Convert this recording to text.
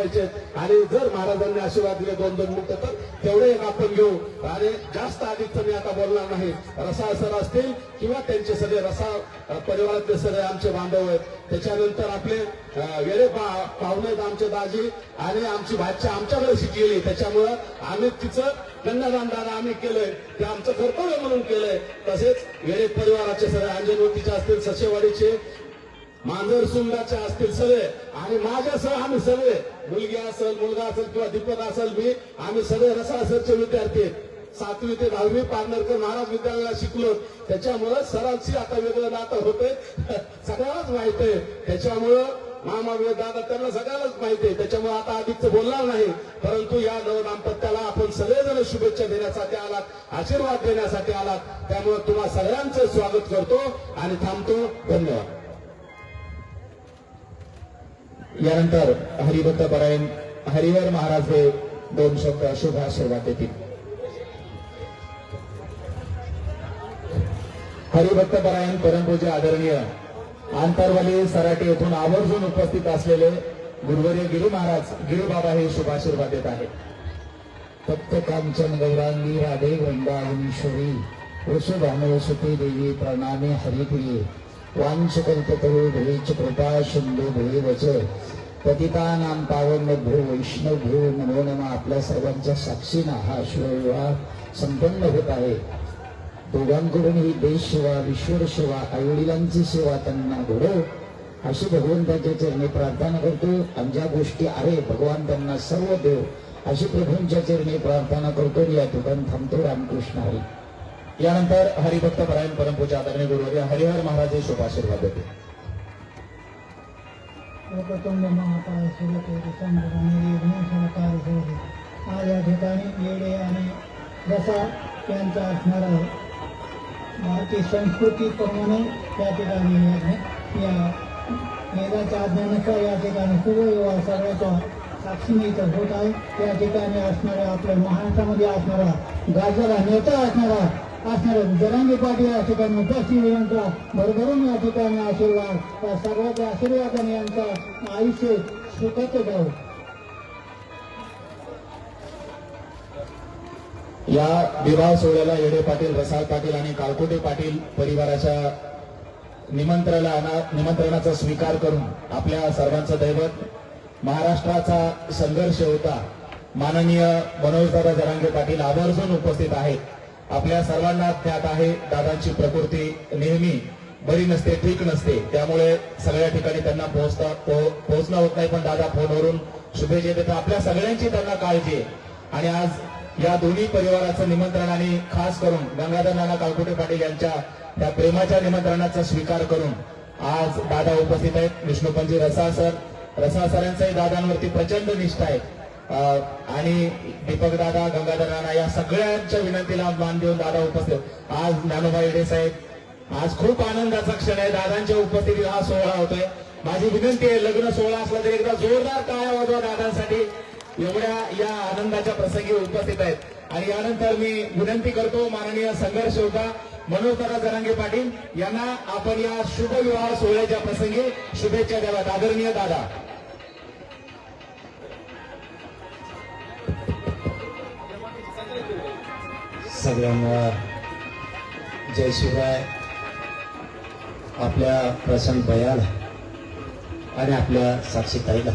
बोलायचे आणि जर महाराजांनी आशीर्वाद दिले 2-2 मिनिटं तर तेवढे एक आपण घेऊ आणि जास्त अधिक मी आता बोलणार नाही. रसाळ सर असतील किंवा त्यांचे सगळे रसाळ परिवारातले सगळे आमचे बांधव आहेत. त्याच्यानंतर आपले वेळे पाहुणे आहेत आमचे दाजी आणि आमची भाच्या आमच्याकडे शिकलेली, त्याच्यामुळं आम्ही तिचं कन्यादान दादा आम्ही केलंय ते आमचं कर्तव्य म्हणून केलंय. तसेच वेळे परिवाराचे सगळे अंजनवतीचे असतील, ससेवाडीचे, मांजर सुंगाचे असतील सगळे आणि माझ्यासह आम्ही सगळे, मुलगी असेल, मुलगा असेल किंवा दीपक असेल, मी आम्ही सगळे रसाळ सरचे विद्यार्थी आहेत. 7वी ते 10वी पारनेरकर महाराज विद्यालयाला शिकलो, त्याच्यामुळं सरांची आता वेगळं नातं होते सगळ्यालाच माहित आहे. त्याच्यामुळं मामा दादा त्यांना सगळ्यालाच माहिती आहे, त्याच्यामुळे आता अधिकच बोलणार नाही. परंतु या नवदाम्पत्याला आपण सगळेजण शुभेच्छा देण्यासाठी आलात, आशीर्वाद देण्यासाठी आलात, त्यामुळे तुम्हा सगळ्यांचं स्वागत करतो आणि थांबतो. धन्यवाद. यानंतर हरिभक्त परायण हरिहर महाराज हे 2 शब्द शुभ आशीर्वाद देतील. हरिभक्त परायण परमपूज्य आदरणीय आंतरवाली सराटी येथून आवर्जून उपस्थित असलेले गुरुवर्य गिरू महाराज गिरूबाबा हे शुभ आशीर्वाद देत आहेत. तप्त कांचन गौरांगी राधे वृंदावनीश्वरी वसुभानुवसुते देवी प्रणामे हरिप्रिये वांछकल्पतरु भ्रेच कृपा सिंधू भैवच पतितानां पावनभ्यो वैष्णवभ्यो नमो नमः. आपल्या सर्वांच्या साक्षीनं हा शिवविवाह संपन्न होत आहे. दोघांकडून ही देश सेवा, ईश्वर सेवा, आईवडिलांची सेवा त्यांना घडो अशी भगवंताच्या चरणी प्रार्थना करतो. आणि ज्या गोष्टी आहे भगवान त्यांना सर्व देव अशी प्रभूंच्या चरणी प्रार्थना करतो. या ठिकाणी थांबतो. रामकृष्ण हरी. यानंतर हरिभक्त परायण परमपूज्य आदरणीय गुरुवर्य हरिहर महाराज हे शुभ आशीर्वाद देतील. आज या ठिकाणी येडे आणि रसा यांचा असणारा भारतीय संस्कृतीप्रमाणे या ठिकाणी या वेदाच्या आज्ञानुसार या ठिकाणी शुभविवाह सगळ्याच्या साक्षीने इथं होत आहे. या ठिकाणी असणाऱ्या आपल्या महाराष्ट्रामध्ये असणारा गाजर नेता असणारा जरांगे पाटील या ठिकाणी उपस्थित यांचा भरभरून या ठिकाणी आशीर्वाद या सर्वांच्या आशीर्वादाने यांचं आयुष्य सुखाचं जावं. या विवाह सोहळ्याला येडे पाटील, रसाळ पाटील आणि काळकोटे पाटील परिवाराच्या निमंत्रणाचा स्वीकार करून आपल्या सर्वांचं दैवत महाराष्ट्राचा संघर्ष होता माननीय मनोजदादा जरांगे पाटील आवर्जून उपस्थित आहेत. आपल्या सर्वांना ज्ञात आहे दादांची प्रकृती नेहमी बरी नसते, ठीक नसते, त्यामुळे सगळ्या ठिकाणी त्यांना पोहोचणं होत नाही. पण दादा फोनवरून शुभेच्छा देतात. आपल्या सगळ्यांची त्यांना काळजी आहे आणि आज या दोन्ही परिवाराचं निमंत्रण आणि खास करून गंगाधर नाना काळकोटे पाटील यांच्या त्या प्रेमाच्या निमंत्रणाचा स्वीकार करून आज दादा उपस्थित आहेत. विष्णुपंजी रसाळ सरांचाही दादांवरती प्रचंड निष्ठा आहे आणि दीपक दादा, गंगाधर नाना या सगळ्यांच्या विनंतीला मान देऊन दादा उपस्थित. आज ज्ञानोबा येडे साहेब, आज खूप आनंदाचा क्षण आहे. दादांच्या उपस्थितीत हा सोहळा होतोय. माझी विनंती आहे, लग्न सोहळा असला तरी एकदा जोरदार टाळ्या वाजवा दादांसाठी. एवढ्या या आनंदाच्या प्रसंगी उपस्थित आहेत. आणि यानंतर मी विनंती करतो माननीय संघर्ष होता मनोजदादा जरांगे पाटील यांना आपण या शुभ विवाह सोहळ्याच्या प्रसंगी शुभेच्छा द्याव्यात. आदरणीय दादा. सगळ्यांना जय शिवराय. आपल्या प्रसन्न भयाला आणि आपल्या साक्षीताईला